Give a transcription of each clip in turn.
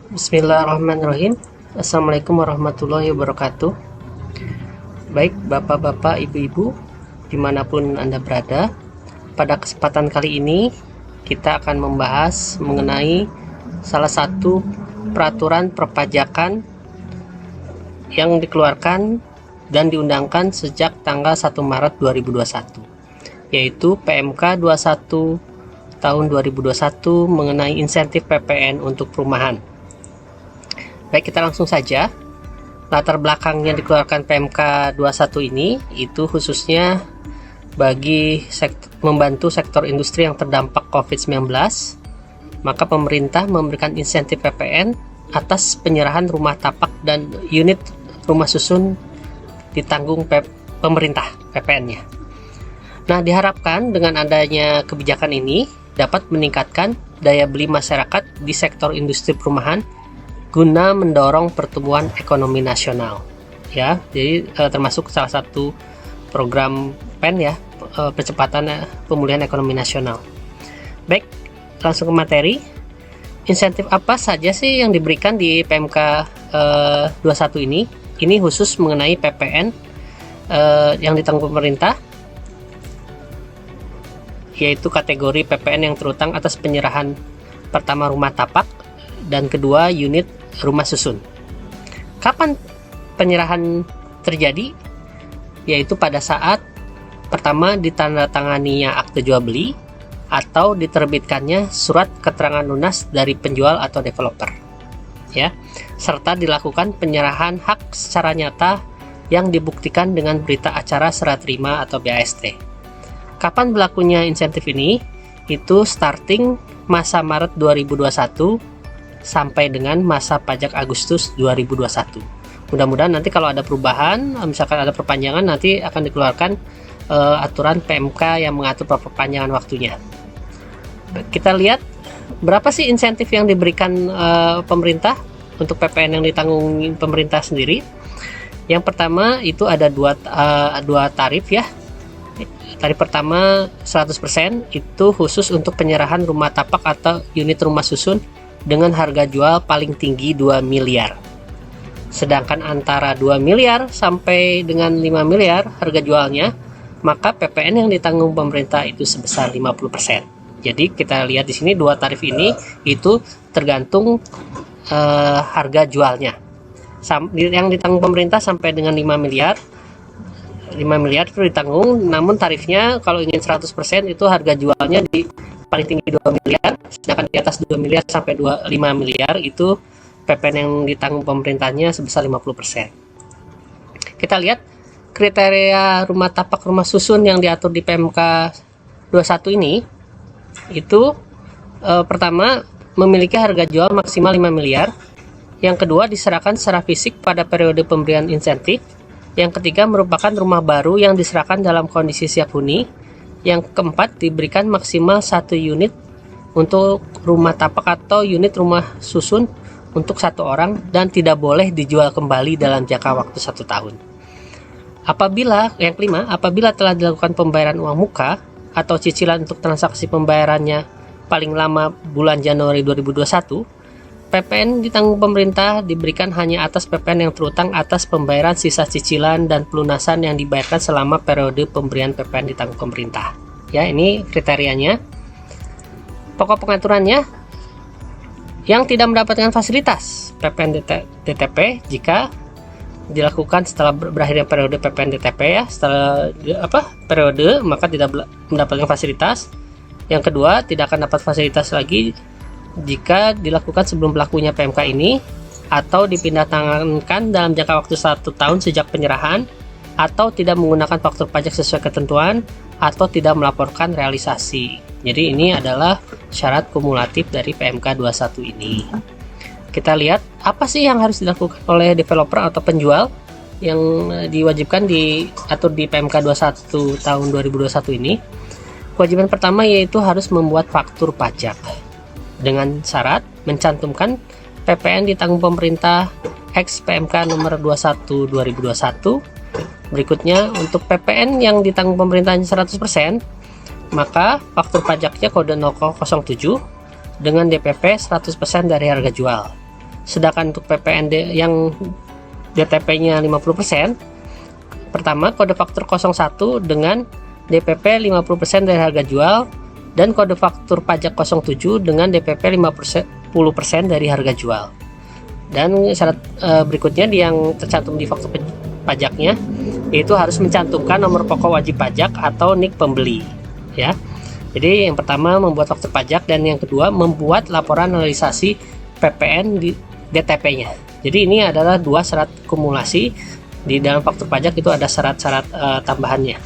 Bismillahirrahmanirrahim. Assalamualaikum warahmatullahi wabarakatuh. Baik bapak-bapak, ibu-ibu, dimanapun Anda berada, pada kesempatan kali ini kita akan membahas mengenai salah satu peraturan perpajakan yang dikeluarkan dan diundangkan sejak tanggal 1 Maret 2021, yaitu PMK 21 tahun 2021 mengenai insentif PPN untuk perumahan. Baik, kita langsung saja. Latar belakang yang dikeluarkan PMK 21 ini itu khususnya bagi membantu sektor industri yang terdampak COVID-19, maka pemerintah memberikan insentif PPN atas penyerahan rumah tapak dan unit rumah susun ditanggung pemerintah PPN-nya. Nah, diharapkan dengan adanya kebijakan ini dapat meningkatkan daya beli masyarakat di sektor industri perumahan guna mendorong pertumbuhan ekonomi nasional. Ya, jadi termasuk salah satu program PEN ya, percepatan pemulihan ekonomi nasional. Baik, langsung ke materi. Insentif apa saja sih yang diberikan di PMK 21 ini? Ini khusus mengenai PPN yang ditanggung pemerintah, yaitu kategori PPN yang terutang atas penyerahan pertama rumah tapak dan kedua unit rumah susun. Kapan penyerahan terjadi? Yaitu pada saat pertama ditandatanganinya akte jual beli atau diterbitkannya surat keterangan lunas dari penjual atau developer, ya, serta dilakukan penyerahan hak secara nyata yang dibuktikan dengan berita acara serah terima atau BAST. Kapan berlakunya insentif ini? Itu starting masa Maret 2021 sampai dengan masa pajak Agustus 2021. Mudah-mudahan nanti kalau ada perubahan, misalkan ada perpanjangan, nanti akan dikeluarkan aturan PMK yang mengatur perpanjangan waktunya. Kita lihat berapa sih insentif yang diberikan pemerintah untuk PPN yang ditanggung pemerintah sendiri. Yang pertama itu ada dua tarif ya. Tarif pertama 100% itu khusus untuk penyerahan rumah tapak atau unit rumah susun dengan harga jual paling tinggi 2 miliar. Sedangkan antara 2 miliar sampai dengan 5 miliar harga jualnya, maka PPN yang ditanggung pemerintah itu sebesar 50%. Jadi kita lihat di sini dua tarif ini itu tergantung harga jualnya. Yang ditanggung pemerintah sampai dengan 5 miliar itu ditanggung, namun tarifnya kalau ingin 100% itu harga jualnya di paling tinggi 2 miliar, sedangkan di atas 2 miliar sampai 5 miliar itu PPN yang ditanggung pemerintahnya sebesar 50%. Kita lihat kriteria rumah tapak rumah susun yang diatur di PMK 21 ini itu pertama memiliki harga jual maksimal 5 miliar, yang kedua diserahkan secara fisik pada periode pemberian insentif, yang ketiga merupakan rumah baru yang diserahkan dalam kondisi siap huni, yang keempat diberikan maksimal 1 unit untuk rumah tapak atau unit rumah susun untuk 1 orang dan tidak boleh dijual kembali dalam jangka waktu 1 tahun. Yang kelima, apabila telah dilakukan pembayaran uang muka atau cicilan untuk transaksi pembayarannya paling lama bulan Januari 2021, PPN ditanggung pemerintah diberikan hanya atas PPN yang terutang atas pembayaran sisa cicilan dan pelunasan yang dibayarkan selama periode pemberian PPN ditanggung pemerintah. Ya, ini kriterianya. Pokok pengaturannya, yang tidak mendapatkan fasilitas PPN DTP jika dilakukan setelah berakhirnya periode PPN DTP ya, setelah periode maka tidak mendapatkan fasilitas. Yang kedua, tidak akan dapat fasilitas lagi jika dilakukan sebelum berlakunya PMK ini atau dipindah tangankan dalam jangka waktu 1 tahun sejak penyerahan, atau tidak menggunakan faktur pajak sesuai ketentuan, atau tidak melaporkan realisasi. Jadi ini adalah syarat kumulatif dari PMK 21 ini. Kita lihat apa sih yang harus dilakukan oleh developer atau penjual yang diwajibkan diatur di PMK 21 tahun 2021 ini. Kewajiban pertama yaitu harus membuat faktur pajak dengan syarat mencantumkan PPN ditanggung pemerintah X PMK nomor 21 2021. Berikutnya, untuk PPN yang ditanggung pemerintahnya 100%, maka faktur pajaknya kode 007 dengan DPP 100% dari harga jual. Sedangkan untuk PPN yang DTP-nya 50%, pertama kode faktur 01 dengan DPP 50% dari harga jual, dan kode faktur pajak 07 dengan DPP 50% dari harga jual. Dan syarat berikutnya yang tercantum di faktur pajaknya, yaitu harus mencantumkan nomor pokok wajib pajak atau NIK pembeli, ya. Jadi yang pertama membuat faktur pajak, dan yang kedua membuat laporan realisasi PPN di DTP-nya. Jadi ini adalah dua syarat kumulasi. Di dalam faktur pajak itu ada syarat-syarat tambahannya.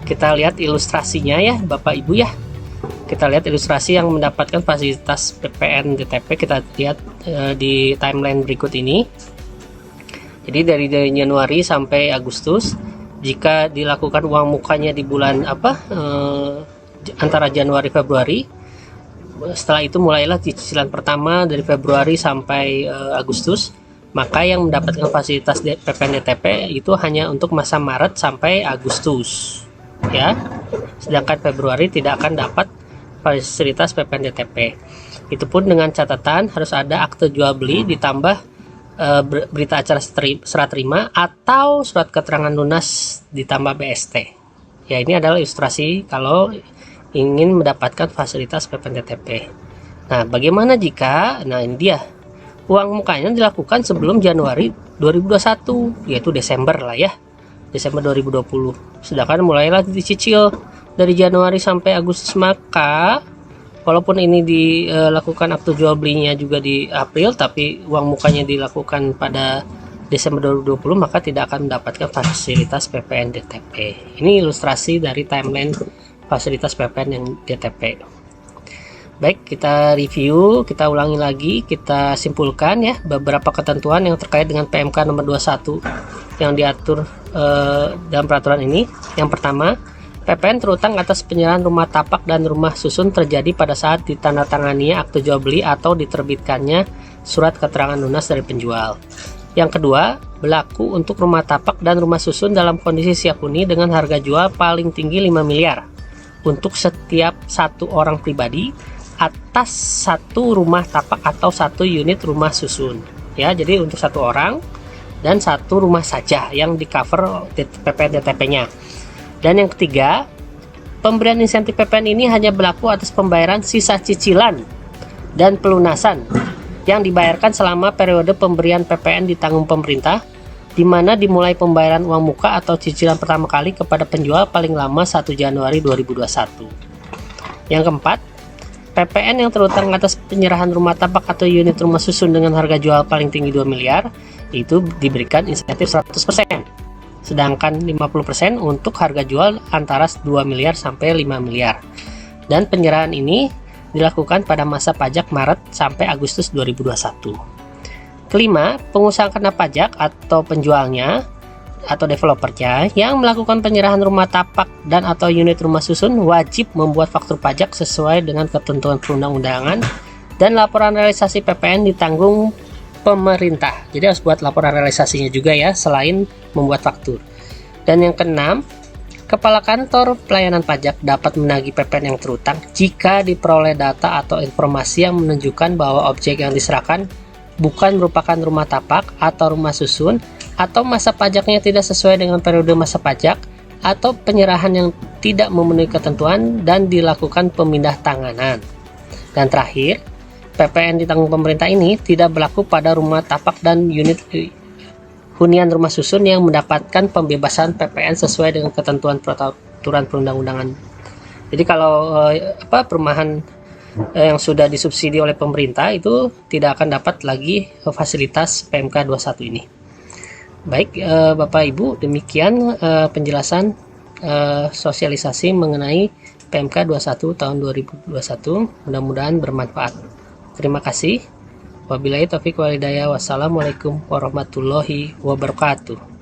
Kita lihat ilustrasinya ya Bapak Ibu ya. Kita lihat ilustrasi yang mendapatkan fasilitas PPN DTP. Kita lihat di timeline berikut ini. Jadi dari Januari sampai Agustus, jika dilakukan uang mukanya di bulan antara Januari Februari, setelah itu mulailah cicilan pertama dari Februari sampai Agustus, maka yang mendapatkan fasilitas PPN DTP itu hanya untuk masa Maret sampai Agustus, ya. Sedangkan Februari tidak akan dapat fasilitas PPN DTP. Itu pun dengan catatan harus ada akte jual beli ditambah berita acara serah terima atau surat keterangan lunas ditambah BST. Ya, ini adalah ilustrasi kalau ingin mendapatkan fasilitas PPN DTP. Nah, bagaimana jika, nah ini dia, uang mukanya dilakukan sebelum Januari 2021, yaitu Desember lah ya, Desember 2020. Sedangkan mulailah dicicil dari Januari sampai Agustus, maka walaupun ini dilakukan akte jual belinya juga di April, tapi uang mukanya dilakukan pada Desember 2020, maka tidak akan mendapatkan fasilitas PPN DTP. Ini ilustrasi dari timeline fasilitas PPN yang DTP. Baik, kita review, kita ulangi lagi, kita simpulkan ya beberapa ketentuan yang terkait dengan PMK nomor 21 yang diatur dalam peraturan ini. Yang pertama, PPN terutang atas penyerahan rumah tapak dan rumah susun terjadi pada saat ditandatanganinya akte jual beli atau diterbitkannya surat keterangan lunas dari penjual. Yang kedua, berlaku untuk rumah tapak dan rumah susun dalam kondisi siap huni dengan harga jual paling tinggi 5 miliar untuk setiap satu orang pribadi atas satu rumah tapak atau satu unit rumah susun. Ya, jadi untuk satu orang dan satu rumah saja yang di cover PPN DTP-nya. Dan yang ketiga, pemberian insentif PPN ini hanya berlaku atas pembayaran sisa cicilan dan pelunasan yang dibayarkan selama periode pemberian PPN ditanggung pemerintah, di mana dimulai pembayaran uang muka atau cicilan pertama kali kepada penjual paling lama 1 Januari 2021. Yang keempat, PPN yang terutang atas penyerahan rumah tapak atau unit rumah susun dengan harga jual paling tinggi 2 miliar itu diberikan insentif 100%. Sedangkan 50% untuk harga jual antara 2 miliar sampai 5 miliar. Dan penyerahan ini dilakukan pada masa pajak Maret sampai Agustus 2021. Kelima, pengusaha kena pajak atau penjualnya atau developernya yang melakukan penyerahan rumah tapak dan atau unit rumah susun wajib membuat faktur pajak sesuai dengan ketentuan perundang-undangan, dan laporan realisasi PPN ditanggung pemerintah. Jadi harus buat laporan realisasinya juga ya, selain membuat faktur. Dan yang keenam, kepala kantor pelayanan pajak dapat menagih PPN yang terutang jika diperoleh data atau informasi yang menunjukkan bahwa objek yang diserahkan bukan merupakan rumah tapak atau rumah susun, atau masa pajaknya tidak sesuai dengan periode masa pajak, atau penyerahan yang tidak memenuhi ketentuan dan dilakukan pemindah tanganan. Dan terakhir, PPN ditanggung pemerintah ini tidak berlaku pada rumah tapak dan unit hunian rumah susun yang mendapatkan pembebasan PPN sesuai dengan ketentuan peraturan perundang-undangan. Jadi kalau perumahan yang sudah disubsidi oleh pemerintah itu tidak akan dapat lagi fasilitas PMK 21 ini. Baik, Bapak Ibu, demikian penjelasan sosialisasi mengenai PMK 21 tahun 2021. Mudah-mudahan bermanfaat. Terima kasih. Wabillahi taufiq wal hidayah. Wassalamualaikum warahmatullahi wabarakatuh.